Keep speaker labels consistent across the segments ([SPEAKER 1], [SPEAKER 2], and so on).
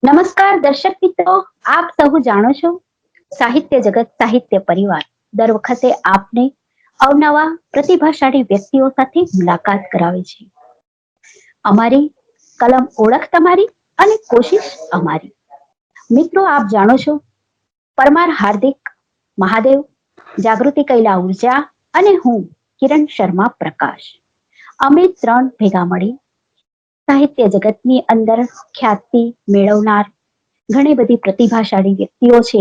[SPEAKER 1] નમસ્કાર દર્શક મિત્રો, આપ સહુ જાણો છો સાહિત્ય જગત, સાહિત્ય પરિવાર દર વખતે આપને અવનવા પ્રતિભાશાળી વ્યક્તિઓ સાથે મુલાકાત કરાવે છે. અમારી કલમ ઓળખ તમારી અને કોશિશ અમારી. મિત્રો, આપ જાણો છો પરમાર હાર્દિક, મહાદેવ, જાગૃતિ કૈલા ઉર્જા અને હું કિરણ શર્મા પ્રકાશ. અમે ત્રણ ભેગા મળી સાહિત્ય જગતની અંદર ખ્યાતિ મેળવનાર ઘણી બધી પ્રતિભાશાળી વ્યક્તિઓ છે,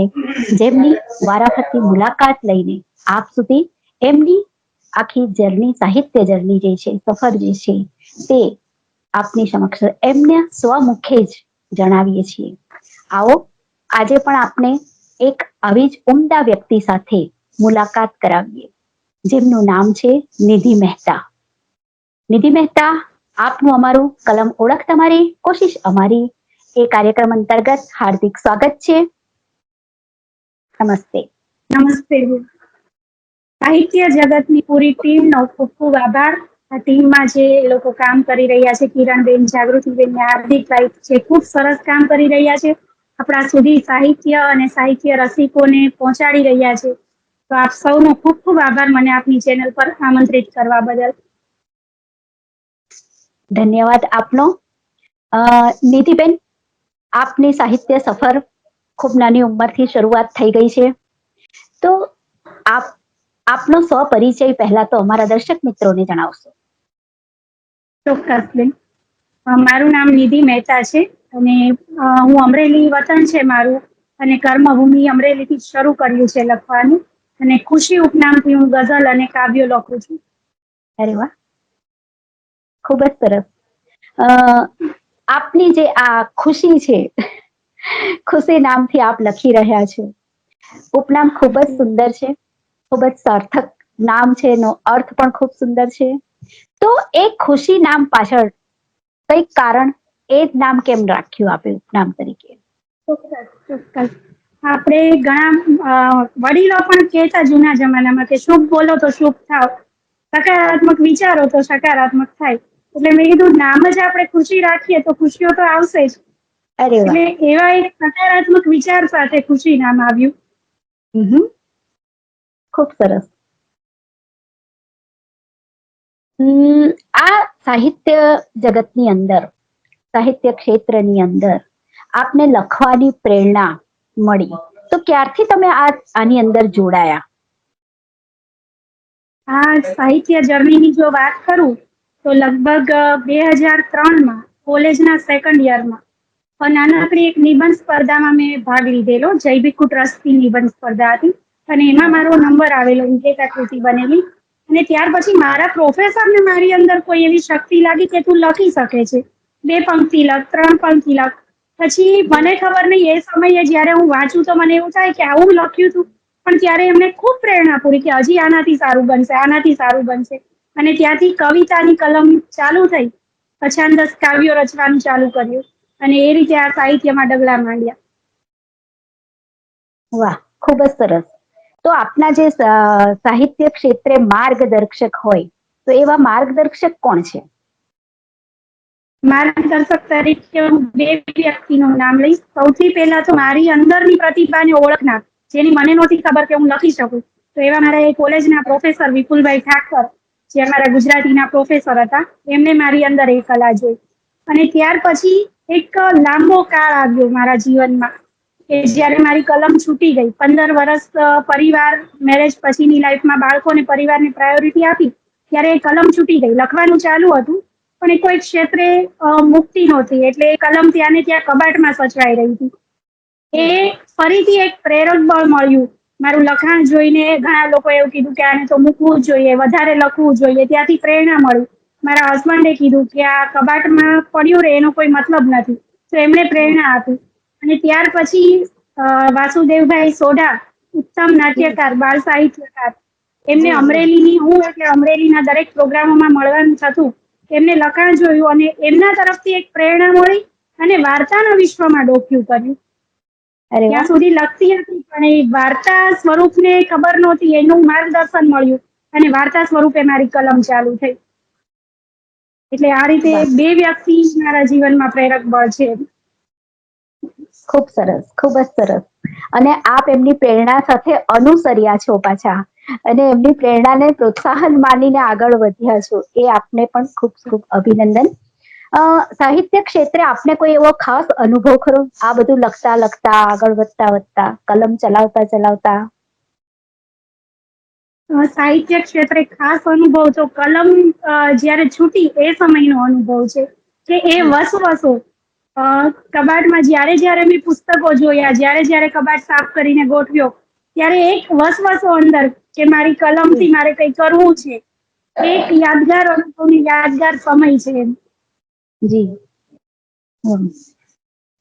[SPEAKER 1] જેમની વારાફરતી મુલાકાત લઈને આપ સુધી એમની આખી જર્ની, સાહિત્ય જર્ની જે છે, સફર જે છે, તે આપની સમક્ષ એમને સ્વમુખે જ જણાવીએ છીએ. આવો આજે પણ આપને એક આવી જ ઉમદા વ્યક્તિ સાથે મુલાકાત કરાવીએ, જેમનું નામ છે નિધિ મહેતા. નિધિ મહેતા, આપનું અમારું કલમ ઓળખ તમારી, કોશિશ અમારી એ કાર્યક્રમ અંતર્ગત હાર્દિક સ્વાગત છે. નમસ્તે.
[SPEAKER 2] નમસ્તે. સાહિત્ય જગતની પૂરી ટીમનો ખૂબ ખૂબ આભાર. આ ટીમમાં જે લોકો કામ કરી રહ્યા છે, કિરણબેન, જાગૃતિબેન ને હાર્દિકભાઈ, જે ખૂબ સરસ કામ કરી રહ્યા છે, આપણા સુધી સાહિત્ય અને સાહિત્ય રસિકોને પહોંચાડી રહ્યા છે. તો આપ સૌનો ખૂબ ખૂબ આભાર મને આપની ચેનલ પર આમંત્રિત કરવા બદલ.
[SPEAKER 1] ધન્યવાદ આપનો. નિધિબેન, આપની સાહિત્ય સફર ખૂબ નાની ઉંમરથી શરૂઆત થઈ ગઈ છે, તો આપનો સ્વપરિચય પહેલા તો અમારા દર્શક મિત્રોને જણાવશો.
[SPEAKER 2] ચોક્કસ બેન. મારું નામ નિધિ મહેતા છે અને હું અમરેલી વતન છે મારું, અને કર્મભૂમિ અમરેલીથી શરૂ કર્યું છે લખવાનું, અને ખુશી ઉપનામથી હું ગઝલ અને કાવ્યો લખું છું.
[SPEAKER 1] અરે વાહ, ખૂબ જ સરસ. આપની જે આ ખુશી છે, ખુશી નામથી આપ લખી રહ્યા છો. ઉપનામ ખૂબ જ સુંદર છે, ખૂબ જ સાર્થક નામ છે, એનો અર્થ પણ ખૂબ સુંદર છે. તો એ ખુશી નામ પાછળ કઈક કારણ, એ જ નામ કેમ રાખ્યું આપે ઉપનામ તરીકે?
[SPEAKER 2] ચોક્કસ. આપણે ઘણા વડીલો પણ કહેતા જૂના જમાનામાં કે શુભ બોલો તો શુભ થાવ, સકારાત્મક વિચારો તો સકારાત્મક થાય. એટલે મેં કીધું નામ જ આપણે ખુશી રાખીએ તો ખુશીઓ તો આવશે જ.
[SPEAKER 1] અરે વાહ,
[SPEAKER 2] એટલે એવા એક સકારાત્મક વિચાર સાથે ખુશી નામ આવ્યું.
[SPEAKER 1] ખૂબ સરસ. આ સાહિત્ય જગતની અંદર, સાહિત્ય ક્ષેત્રની અંદર આપને લખવાની પ્રેરણા મળી, તો ક્યારથી તમે આની અંદર જોડાયા?
[SPEAKER 2] આ સાહિત્ય જર્નીની જો વાત કરું તો લગભગ 2003માં કોલેજના સેકન્ડ યરમાં નાનકડી એક નિબંધ સ્પર્ધામાં મેં ભાગ લીધેલો. જયભીખુ ટ્રસ્ટની નિબંધ સ્પર્ધા હતી અને એમાં મારો નંબર આવેલો, વિજેતા કૃતિ બનેલી. અને ત્યાર પછી મારા પ્રોફેસરને મારી અંદર કોઈ એવી શક્તિ લાગી કે તું લખી શકે છે, 2 પંક્તિ લખ, 3 પંક્તિ લખ. પછી મને ખબર નહીં, એ સમયે જયારે હું વાંચું તો મને એવું થાય કે આવું લખ્યું હતું, પણ ત્યારે એમને ખૂબ પ્રેરણા પૂરી કે હજી આનાથી સારું બનશે, આનાથી સારું બનશે. અને ત્યાંથી કવિતાની કલમ ચાલુ થઈ, અછાંદસ કાવ્યો રચવાનું ચાલુ કર્યું, અને એ રીતે આ સાહિત્યમાં ડગલા માંડ્યા.
[SPEAKER 1] વાહ, ખૂબ જ સરસ. તો આપના જે સાહિત્ય ક્ષેત્રે માર્ગદર્શક હોય, તો એવા માર્ગદર્શક કોણ છે?
[SPEAKER 2] માર્ગદર્શક તરીકે હું 2 વ્યક્તિનું નામ લઈશ. સૌથી પહેલા તો મારી અંદરની પ્રતિભાને ઓળખનાર, જેની મને નહોતી ખબર કે હું લખી શકું, તો એવા મારા કોલેજના પ્રોફેસર વિપુલભાઈ ઠાકર, જે અમારા ગુજરાતીના પ્રોફેસર હતા, એમને મારી અંદર એ કલા જોઈ. અને ત્યાર પછી એક લાંબો કાળ આવ્યો મારા જીવનમાં કે જ્યારે મારી કલમ છૂટી ગઈ. 15 વર્ષ પરિવાર, મેરેજ પછીની લાઈફમાં બાળકોને, પરિવારને પ્રાયોરિટી આપી, ત્યારે એ કલમ છૂટી ગઈ. લખવાનું ચાલુ હતું પણ એ કોઈ ક્ષેત્રે મુક્તિ નહોતી, એટલે એ કલમ ત્યાં ને ત્યાં કબાટમાં સચવાઈ રહી હતી. એ ફરીથી એક પ્રેરક બળ મળ્યું. મારું લખાણ જોઈને ઘણા લોકો એવું કીધું કે આને તો મૂકવું જ જોઈએ, વધારે લખવું જોઈએ. ત્યાંથી પ્રેરણા મળી. મારા હસબન્ડે કીધું કે આ કબાટમાં પડ્યું રહે એનો કોઈ મતલબ નથી, તો એમણે પ્રેરણા આપી. અને ત્યાર પછી વાસુદેવભાઈ સોઢા, ઉત્તમ નાટ્યકાર, બાળ સાહિત્યકાર, એમને અમરેલીની, હું એટલે અમરેલીના દરેક પ્રોગ્રામોમાં મળવાનું થતું. એમને લખાણ જોયું અને એમના તરફથી એક પ્રેરણા મળી અને વાર્તાના વિશ્વમાં ડોક્યું કર્યું. ત્યાં સુધી લખતી હતી પણ એ વાર્તા સ્વરૂપને ખબર નહોતી, એનું માર્ગદર્શન મળ્યું અને વાર્તા સ્વરૂપે મારી કલમ ચાલુ થઈ. એટલે આ રીતે 2 વ્યક્તિ મારા જીવનમાં પ્રેરક બળ છે.
[SPEAKER 1] ખૂબ સરસ, ખૂબ જ સરસ. અને આપ એમની પ્રેરણા સાથે અનુસર્યા છો પાછા અને એમની પ્રેરણાને પ્રોત્સાહન માનીને આગળ વધ્યા છો. એ આપને પણ ખૂબ ખૂબ અભિનંદન. સાહિત્ય ક્ષેત્રે આપને કોઈ એવો ખાસ અનુભવ ખરો? આ બધું લખતા લખતા આગળ વધતા વધતા કલમ ચલાવતા ચલાવતા?
[SPEAKER 2] સાહિત્ય ક્ષેત્રે ખાસ અનુભવ તો કલમ જ્યારે છૂટી એ સમયનો અનુભવ છે કે એ વસો કબાટમાં જ્યારે જ્યારે મેં પુસ્તકો જોયા, જ્યારે જ્યારે કબાટ સાફ કરીને ગોઠવ્યો, ત્યારે એક વસવસો અંદર કે મારી કલમથી મારે કઈ કરવું છે. એક યાદગાર અનુભવની યાદગાર સમય છે એમ.
[SPEAKER 1] જી.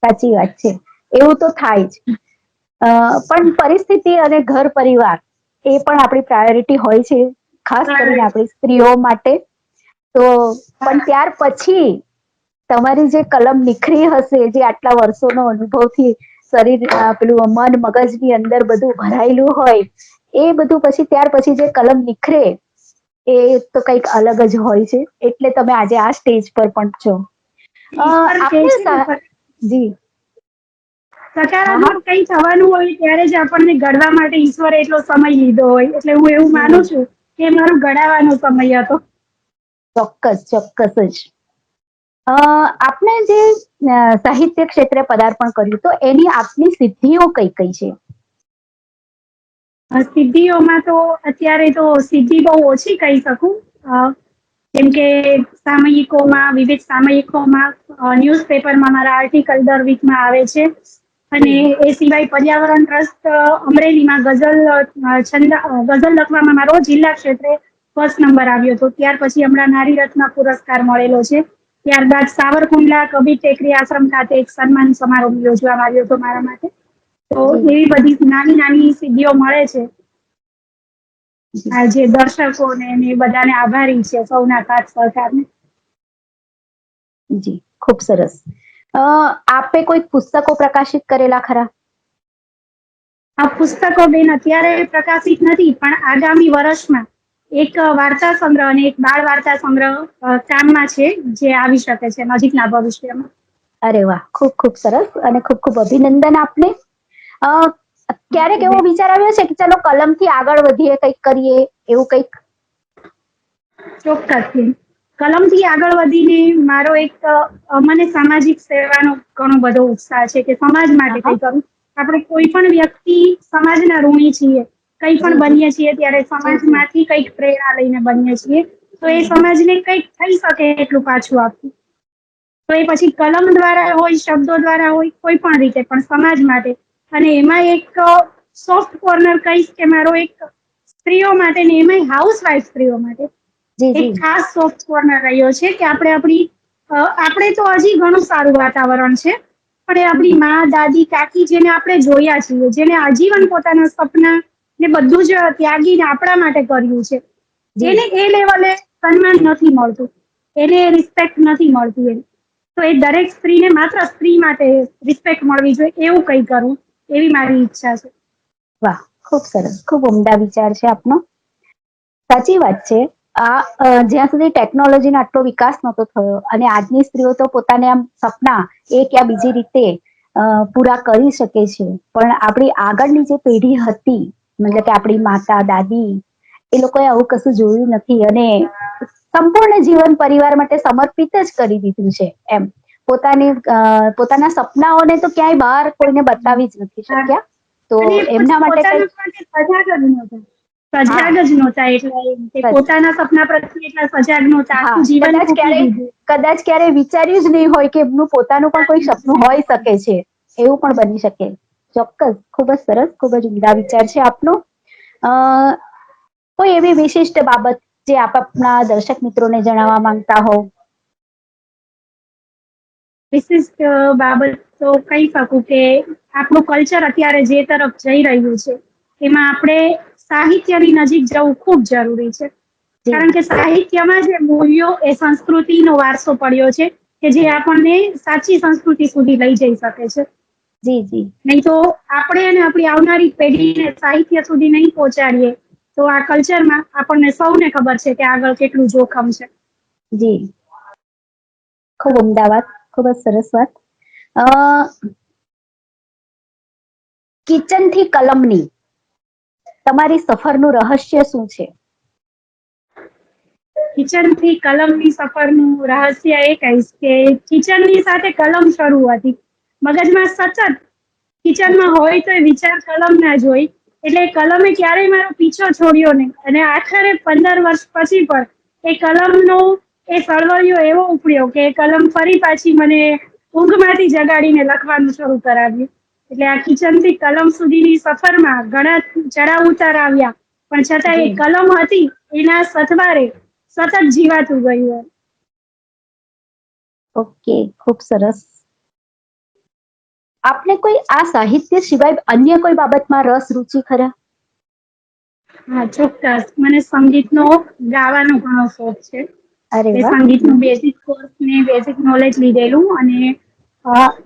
[SPEAKER 1] સાચી વાત છે. એવું તો થાય જ. પણ પરિસ્થિતિ અને ઘર પરિવાર એ પણ આપણી પ્રાયોરિટી હોય છે, ખાસ કરીને આપણી સ્ત્રીઓ માટે. તો પણ ત્યાર પછી તમારી જે કલમ નિખરી હશે, જે આટલા વર્ષોનો અનુભવથી શરીર પેલું મન મગજની અંદર બધું ભરાયેલું હોય, એ બધું પછી ત્યાર પછી જે કલમ નિખરે એ તો કંઈક અલગ જ હોય છે. એટલે તમે આજે આ સ્ટેજ પર પણ છો.
[SPEAKER 2] ઈશ્વર કહે
[SPEAKER 1] આપને
[SPEAKER 2] છે ને,
[SPEAKER 1] જી. હા હા
[SPEAKER 2] સકારાત્મક કઈ થવાનું હોય ત્યારે જ આપણને ઘડવા માટે ઈશ્વરે એટલો સમય લીધો હોય. એટલે હું એવું
[SPEAKER 1] જી
[SPEAKER 2] માનું છું કે મારો ઘડાવાનો સમય હતો.
[SPEAKER 1] ચોક્કસ ચોક્કસ જ. આપને જે સાહિત્ય ક્ષેત્રે પદાર્પણ કર્યું, તો એની આપની સિદ્ધિઓ કઈ કઈ છે?
[SPEAKER 2] સિદ્ધિઓમાં તો અત્યારે તો સિદ્ધિ બહુ ઓછી કહી શકું. જેમ કે સામયિકોમાં, વિવિધ સામયિકોમાં, ન્યૂઝપેપરમાં મારા આર્ટિકલ દર વીકમાં આવે છે. અને
[SPEAKER 1] જી
[SPEAKER 2] એ સિવાય પર્યાવરણ ટ્રસ્ટ અમરેલીમાં ગઝલ લખવામાં મારો જિલ્લા ક્ષેત્રે ફર્સ્ટ નંબર આવ્યો હતો. ત્યાર પછી હમણાં નારી રત્ન પુરસ્કાર મળેલો છે. ત્યારબાદ સાવરકુંડલા કબીર ટેકરી આશ્રમ ખાતે એક સન્માન સમારોહ યોજવામાં આવ્યો હતો મારા માટે. તો
[SPEAKER 1] જી
[SPEAKER 2] એવી બધી નાની નાની સિદ્ધિઓ મળે છે.
[SPEAKER 1] જી
[SPEAKER 2] આ જે દર્શકોને ને બધાને આભારી છે, સૌના સાથ સહકારને.
[SPEAKER 1] જી ખૂબ સરસ. આપે કોઈ પુસ્તકો પ્રકાશિત કરેલા ખરા?
[SPEAKER 2] આ પુસ્તકો બેન અત્યારે પ્રકાશિત નથી, પણ આગામી વર્ષમાં એક વાર્તા સંગ્રહ અને એક બાળ વાર્તા સંગ્રહ કામમાં છે, જે આવી શકે છે નજીકના ભવિષ્યમાં.
[SPEAKER 1] અરે વાહ, ખૂબ ખૂબ સરસ અને ખૂબ ખૂબ અભિનંદન આપને. ક્યારેક એવો વિચાર આવ્યો છે કે ચાલો કલમથી આગળ વધીએ, કંઈક કરીએ, એવું કંઈક?
[SPEAKER 2] ચોક્કસ. કલમથી આગળ વધીને મારો એક મને સામાજિક સેવાનો ઘણો બધો ઉત્સાહ છે કે સમાજ
[SPEAKER 1] હા
[SPEAKER 2] માટે
[SPEAKER 1] હા
[SPEAKER 2] કઈ કરું. આપણે કોઈ પણ વ્યક્તિ સમાજના ઋણી છીએ. કઈ પણ
[SPEAKER 1] જી જી
[SPEAKER 2] બનીએ છીએ ત્યારે
[SPEAKER 1] જી જી
[SPEAKER 2] સમાજમાંથી કંઈક પ્રેરણા લઈને બનીએ છીએ. તો એ
[SPEAKER 1] હમ
[SPEAKER 2] સમાજને કંઈક થઈ શકે એટલું પાછું આપવું. તો એ પછી કલમ દ્વારા હોય, શબ્દો દ્વારા હોય, કોઈ પણ રીતે પણ સમાજ માટે. અને એમાં એક સોફ્ટ કોર્નર કહીશ કે મારો એક સ્ત્રીઓ માટે ને એમાંય હાઉસવાઈફ સ્ત્રીઓ માટે
[SPEAKER 1] જી
[SPEAKER 2] એક
[SPEAKER 1] જી
[SPEAKER 2] ખાસ સોફ્ટ કોર્નર રહ્યો છે કે આપણે તો હજી ઘણું સારું વાતાવરણ છે. પણ એ આપણી માં, દાદી, કાકી જેને આપણે જોયા છીએ, જેને આજીવન પોતાના સપના ને બધું જ ત્યાગીને આપણા માટે કર્યું છે.
[SPEAKER 1] જી
[SPEAKER 2] એને એ લેવલે સન્માન નથી મળતું, એને રિસ્પેક્ટ નથી મળતી એમ. તો એ દરેક સ્ત્રીને માત્ર સ્ત્રી માટે રિસ્પેક્ટ મળવી જોઈએ એવું કંઈ કરવું. એવી મારી ઈચ્છા છે.
[SPEAKER 1] વાહ, ખૂબ સરસ, ખૂબ ઉમદા વિચાર છે આપનો. સાચી વાત છે. જ્યાં સુધી ટેકનોલોજીનો આટલો વિકાસ નહોતો થયો અને આજની સ્ત્રીઓ તો પોતાને આમ સપના એક યા બીજી રીતે પૂરા કરી શકે છે. પણ આપણી આગળની જે પેઢી હતી, મતલબ કે આપણી માતા, દાદી, એ લોકોએ આવું કશું જોયું નથી અને સંપૂર્ણ જીવન પરિવાર માટે સમર્પિત જ કરી દીધું છે એમ. પોતાના સપનાઓને તો ક્યાંય બહાર કોઈને બતાવી જ નથી
[SPEAKER 2] હા.
[SPEAKER 1] શક્યા. તો
[SPEAKER 2] અને એ
[SPEAKER 1] એમના
[SPEAKER 2] પછી
[SPEAKER 1] માટે
[SPEAKER 2] પોતાના
[SPEAKER 1] કંઈક
[SPEAKER 2] માટે સજાગ જ નહોતા.
[SPEAKER 1] હા
[SPEAKER 2] સજાગ જ નહોતા એટલે
[SPEAKER 1] સચ
[SPEAKER 2] પોતાના સપના પ્રત્યે એટલા સજાગ નહોતા.
[SPEAKER 1] હા
[SPEAKER 2] આખું જીવન ફૂંકી દીધું.
[SPEAKER 1] કદાચ ક્યારેય વિચાર્યું જ નહીં હોય કે એમનું પોતાનું પણ કોઈ સપનું હોઈ શકે છે. એવું પણ બની શકે. ચોક્કસ, ખૂબ જ સરસ, ખૂબ જ ઉમદા વિચાર છે આપનો. અ કોઈ એવી વિશિષ્ટ બાબત જે આપ આપના દર્શક મિત્રોને જણાવવા માંગતા હોવ?
[SPEAKER 2] વિશિષ્ટ બાબત તો કહી શકું કે આપણું કલ્ચર અત્યારે જે તરફ જઈ રહ્યું છે, એમાં આપણે સાહિત્યની નજીક જવું ખૂબ જરૂરી છે.
[SPEAKER 1] જી
[SPEAKER 2] કારણ કે સાહિત્યમાં જે મૂલ્યો એ સંસ્કૃતિનો વારસો પડ્યો છે કે જે આપણને સાચી સંસ્કૃતિ સુધી લઈ જઈ શકે છે.
[SPEAKER 1] જી જી
[SPEAKER 2] નહીં તો આપણે અને આપણી આવનારી પેઢીને સાહિત્ય સુધી નહીં પહોંચાડીએ તો આ કલ્ચરમાં આપણને સૌને ખબર છે કે આગળ કેટલું જોખમ છે.
[SPEAKER 1] જી ખૂબ ઉમદા વાત, ખૂબ જ સરસ વાત. અ કિચન થી કલમની તમારી સફરનું રહસ્ય શું છે?
[SPEAKER 2] કિચન થી કલમની સફરનું રહસ્ય એ કહીશ કે કિચનની સાથે કલમ શરૂ હતી. મગજમાં સતત કિચનમાં હોય તો વિચાર કલમ ના જ હોય, એટલે કલમે ક્યારેય મારો પીછો છોડ્યો નહીં. અને આખરે 15 વર્ષ પછી પણ એ કલમનો એ સળવળિયો એવો ઉપડ્યો કે કલમ ફરી પાછી મને ઊંઘમાંથી જગાડીને લખવાનું શરૂ કરાવ્યું. એટલે આ કિચન થી કલમ સુધીની સફરમાં ઘણા ચડાવ ઉતાર આવ્યા, પણ છતાં એ કલમ હતી એના સથવારે સતત જીવાતું ગયું.
[SPEAKER 1] ઓકે, ખૂબ સરસ. આપને કોઈ આ સાહિત્ય સિવાય અન્ય કોઈ બાબતમાં રસ રુચિ ખરા?
[SPEAKER 2] હા, ચોક્કસ. મને સંગીતનો ગાવાનો ઘણો શોખ છે.
[SPEAKER 1] અરે
[SPEAKER 2] એ
[SPEAKER 1] વાહ.
[SPEAKER 2] સંગીતનું બેઝિક કોર્સ ને બેઝિક નોલેજ લીધેલું, અને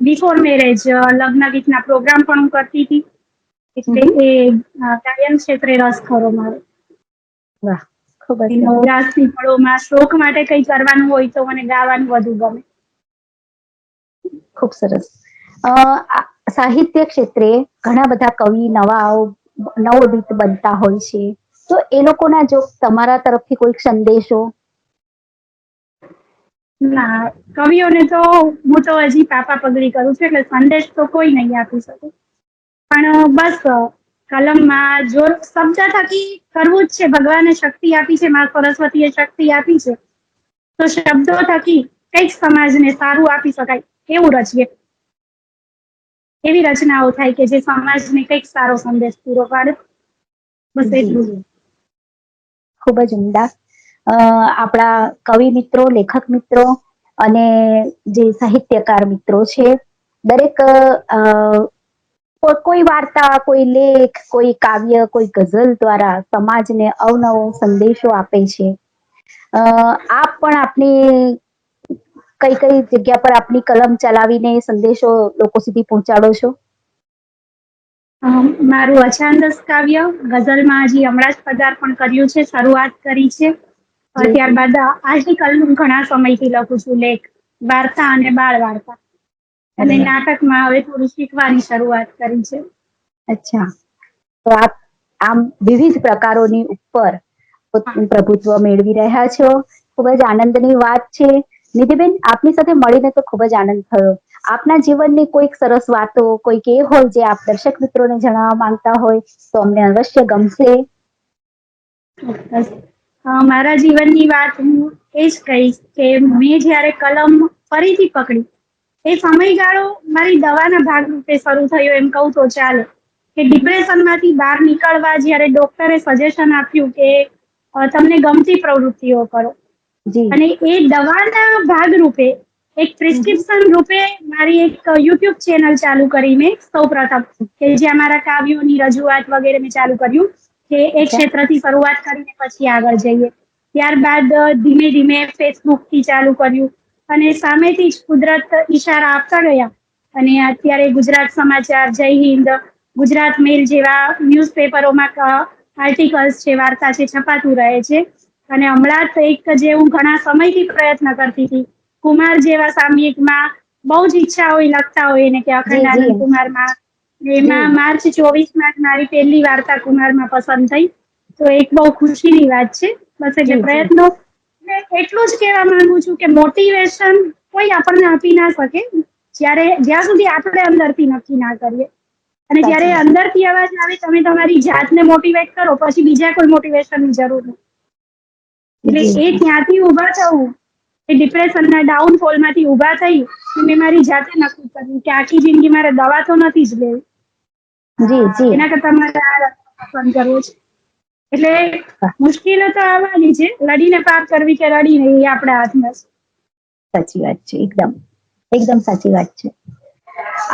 [SPEAKER 2] બિફોર મેરેજ લગ્ન ગીતના પ્રોગ્રામ પણ હું કરતી હતી. એટલે એ ગાયન ક્ષેત્રે રસ ખરો મારો.
[SPEAKER 1] વાહ, ખૂબ જ સરસ.
[SPEAKER 2] નવરાશની ફળોમાં શોખ માટે કંઈ કરવાનું હોય તો મને ગાવાનું વધુ ગમે.
[SPEAKER 1] ખૂબ સરસ. સાહિત્ય ક્ષેત્રે ઘણા બધા કવિ નવોદિત બનતા હોય છે, તો એ લોકોના જો તમારા તરફથી કોઈક સંદેશો?
[SPEAKER 2] ના, કવિઓને તો હું તો હજી પાપા પગડી કરું છું, એટલે સંદેશ તો કોઈ નહીં આપી શકે. પણ બસ કલમમાં જો શબ્દ થકી કરવું જ છે. ભગવાને શક્તિ આપી છે, મા સરસ્વતીએ શક્તિ આપી છે, તો શબ્દો થકી કંઈક સમાજને સારું આપી શકાય એવું રચીએ. એવી રચનાઓ થાય કે જે સમાજને કંઈક સારો સંદેશ પૂરો પાડે. બસ
[SPEAKER 1] જી,
[SPEAKER 2] એટલું.
[SPEAKER 1] ખૂબ જ ઉમદા. આપણા કવિ મિત્રો, લેખક મિત્રો અને જે સાહિત્યકાર મિત્રો છે, દરેક કોઈ વાર્તા, કોઈ લેખ, કોઈ કાવ્ય, કોઈ ગઝલ દ્વારા સમાજને અવનવો સંદેશો આપે છે. આપ પણ આપની કઈ કઈ જગ્યા પર આપની કલમ ચલાવીને સંદેશો લોકો સુધી પહોંચાડો છો?
[SPEAKER 2] મારું અછાંદસ કાવ્ય ગઝલમાં હજી હમણાં જ પદાર્પણ કર્યું છે, શરૂઆત કરી છે.
[SPEAKER 1] જી.
[SPEAKER 2] ત્યારબાદ આર્ટિકલ હું ઘણા સમયથી લખું છું, લેખ, વાર્તા અને બાળ વાર્તા.
[SPEAKER 1] અરે
[SPEAKER 2] અને
[SPEAKER 1] વાહ.
[SPEAKER 2] નાટકમાં હવે થોડું શીખવાની શરૂઆત કરી છે.
[SPEAKER 1] અચ્છા, તો આપ આમ વિવિધ પ્રકારોની ઉપર પ્રભુત્વ મેળવી રહ્યા છો. ખૂબ જ આનંદની વાત છે. નિધિબેન, આપની સાથે મળીને તો ખૂબ જ આનંદ થયો. આપના જીવનની કોઈક સરસ વાતો કોઈક એ હોય જે આપ દર્શક મિત્રોને જણાવવા માંગતા હોય તો અમને અવશ્ય ગમશે.
[SPEAKER 2] ચોક્કસ. મારા જીવનની વાત હું એ જ કહીશ કે મેં જયારે કલમ ફરીથી પકડી, એ સમયગાળો મારી દવાના ભાગરૂપે શરૂ થયો એમ કહું તો ચાલે. કે ડિપ્રેશનમાંથી બહાર નીકળવા જયારે ડોક્ટરે સજેશન આપ્યું કે તમને ગમતી પ્રવૃત્તિઓ કરો,
[SPEAKER 1] જી.
[SPEAKER 2] અને એ દવાના ભાગરૂપે એક પ્રિસ્ક્રિપ્શન રૂપે મારી એક યુટ્યુબ ચેનલ ચાલુ કરી મેં સૌપ્રથમ, કે જ્યાં મારા કાવ્યોની રજૂઆત વગેરે મેં ચાલુ કર્યું, કે એક
[SPEAKER 1] અચ્છા.
[SPEAKER 2] ક્ષેત્રથી શરૂઆત કરીને પછી આગળ જઈએ. ત્યારબાદ ધીમે ધીમે ફેસબુક થી ચાલુ કર્યું, અને સામેથી જ કુદરત ઈશારા આપતા ગયા. અને અત્યારે ગુજરાત સમાચાર, જય હિન્દ, ગુજરાત મેલ જેવા ન્યૂઝપેપરોમાં આર્ટિકલ્સ છે, વાર્તા છે, છપાતું રહે છે. અને હમણાં જ એક જે હું ઘણા સમયથી પ્રયત્ન કરતી હતી, કુમાર જેવા સામયિકમાં બહુ જ ઈચ્છા હોય લખતા હોય ને કે
[SPEAKER 1] જી,
[SPEAKER 2] અખંડ
[SPEAKER 1] જી,
[SPEAKER 2] આનંદ કુમારમાં,
[SPEAKER 1] જી.
[SPEAKER 2] એમાં માર્ચ 24 મારી પહેલી વાર્તા કુમારમાં પસંદ થઈ. તો એક બહુ ખુશીની વાત છે. બસ એટલે
[SPEAKER 1] જી, જી.
[SPEAKER 2] પ્રયત્નો એટલું જ કહેવા માંગુ છું કે મોટિવેશન કોઈ આપણને આપી ના શકે જ્યાં સુધી આપણે અંદરથી નક્કી ના કરીએ. અને જયારે
[SPEAKER 1] સાચી વાત.
[SPEAKER 2] અંદરથી અવાજ આવે, તમે તમારી જાતને મોટિવેટ કરો, પછી બીજા કોઈ મોટિવેશનની જરૂર નથી. એટલે
[SPEAKER 1] જી,
[SPEAKER 2] એ ત્યાંથી ઉભા થવું, એ ડિપ્રેશનના ડાઉનફોલમાંથી ઉભા થઈ, મેં મારી જાતે નક્કી કર્યું કે આખી જિંદગી મારે દવા તો નથી જ લેવી.
[SPEAKER 1] જી, જી.
[SPEAKER 2] એના કરતા મારે આ પસંદ કરવું છે. એટલે
[SPEAKER 1] વાહ,
[SPEAKER 2] મુશ્કેલો તો આવવાની છે, લડીને પાર કરવી કે રડીને એ આપણા હાથમાં છે.
[SPEAKER 1] સાચી વાત છે. એકદમ એકદમ સાચી વાત છે.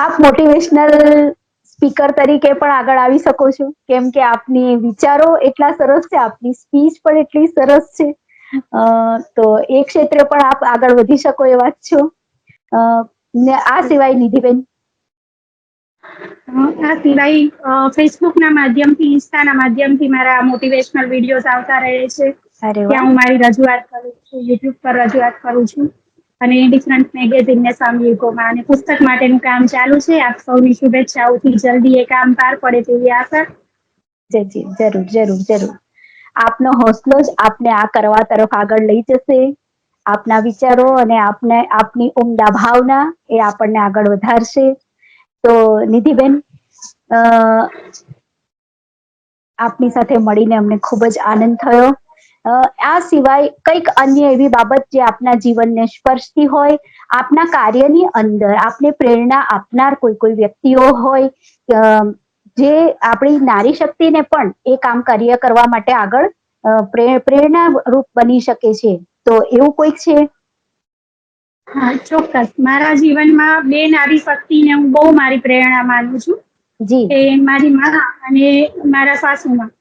[SPEAKER 1] આપ મોટિવેશનલ સ્પીકર તરીકે પણ આગળ આવી શકો છો, કેમ કે આપની વિચારો એટલા સરસ છે, આપની સ્પીચ પણ એટલી સરસ છે. તો એ ક્ષેત્રે પણ આપ આગળ વધી શકો એવા જ છો. ને આ સિવાય નિધિબેન,
[SPEAKER 2] આ સિવાય ફેસબુકના માધ્યમથી, ઇન્સ્ટાના માધ્યમથી મારા મોટિવેશનલ વિડીયોઝ આવતા રહે છે.
[SPEAKER 1] અરે વાહ.
[SPEAKER 2] ત્યાં હું મારી રજૂઆત કરું છું, યુટ્યુબ પર રજૂઆત કરું છું. અને ડિફરન્ટ મેગેઝિન ને સામયિકોમાં, અને પુસ્તક માટેનું કામ ચાલુ છે. આપ સૌની શુભેચ્છાઓથી જલ્દી એ કામ પાર પડે તેવી આશા.
[SPEAKER 1] જી જરૂર જરૂર જરૂર. આપનો હોસલો જ આપને આ કરવા તરફ આગળ લઈ જશે. આપના વિચારો અને આપની ઉમદા ભાવના એ આપણને આગળ વધારશે. તો નિધિબેન, આપની સાથે મળીને અમને ખૂબ જ આનંદ થયો. આ સિવાય કંઈક અન્ય એવી બાબત જે આપના જીવનને સ્પર્શતી હોય, આપના કાર્યની અંદર આપને પ્રેરણા આપનાર કોઈ વ્યક્તિઓ હોય, જે આપણી નારી શક્તિને પણ એ કામ કાર્ય કરવા માટે આગળ પ્રેરણા રૂપ બની શકે છે, તો એવું કોઈક છે?
[SPEAKER 2] હા, ચોક્કસ. મારા જીવનમાં બે નારી શક્તિને હું બહુ મારી પ્રેરણા માનું છું.
[SPEAKER 1] જી
[SPEAKER 2] એ મારી મા અને મારા સાસુમાં.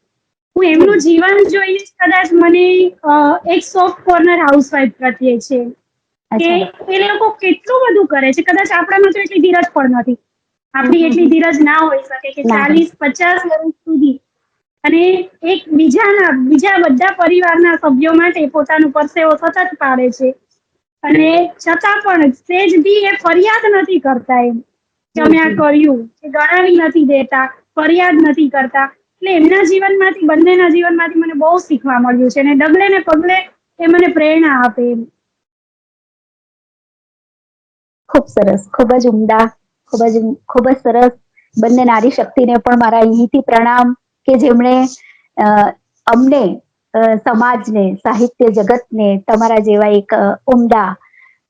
[SPEAKER 2] હું
[SPEAKER 1] જી
[SPEAKER 2] એમનું જીવન જોઈને કદાચ મને એક સોફ્ટ કોર્નર હાઉસવાઈફ પ્રત્યે છે કે
[SPEAKER 1] અચ્છા.
[SPEAKER 2] એ લોકો કેટલું બધું કરે છે. કદાચ આપણામાં તો એટલી ધીરજ પણ નથી. આપણી એટલી ધીરજ ના હોઈ શકે કે
[SPEAKER 1] ના હોય.
[SPEAKER 2] 40-50 વર્ષ સુધી અને એક બીજા બધા પરિવારના સભ્યો માટે પોતાનું પરસેવો સતત પાડે છે. અને છતાં પણ સેજ બી એ ફરિયાદ નથી કરતા, એમ કે
[SPEAKER 1] જી
[SPEAKER 2] અમે આ
[SPEAKER 1] જી
[SPEAKER 2] કર્યું, કે ગણાવી નથી દેતા, ફરિયાદ નથી કરતા. એટલે એમના જીવનમાંથી, બંનેના જીવનમાંથી મને બહુ શીખવા મળ્યું છે, અને ડગલે ને પગલે એ મને પ્રેરણા આપે એમ.
[SPEAKER 1] ખૂબ સરસ, ખૂબ જ ઉમદા, ખૂબ જ સરસ. બંને નારી શક્તિને પણ મારા અહીંથી પ્રણામ, કે જેમણે અમને, સમાજને, સાહિત્ય જગતને તમારા જેવા એક ઉમદા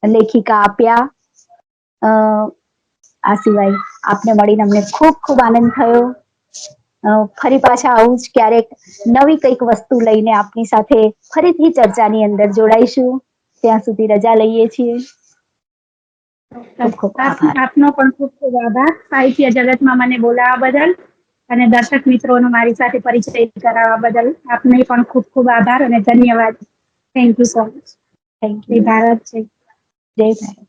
[SPEAKER 1] લેખિકા આપ્યા. આ સિવાય આપને મળીને અમને ખૂબ ખૂબ આનંદ થયો. ફરી પાછા આવું જ ક્યારેક નવી કંઈક વસ્તુ લઈને આપની સાથે ફરીથી ચર્ચાની અંદર જોડાઈશું. ત્યાં સુધી રજા લઈએ છીએ. ખૂબ ખૂબ આભાર.
[SPEAKER 2] આપનો પણ ખૂબ ખૂબ આભાર સાહિત્ય જગતમાં મને બોલાવવા બદલ, અને દર્શક મિત્રોનો મારી સાથે પરિચય કરાવવા બદલ આપને પણ ખૂબ ખૂબ આભાર અને ધન્યવાદ. Thank you so much.
[SPEAKER 1] Thank
[SPEAKER 2] જય
[SPEAKER 1] યુ.
[SPEAKER 2] ભારત. જય
[SPEAKER 1] જય ભારત.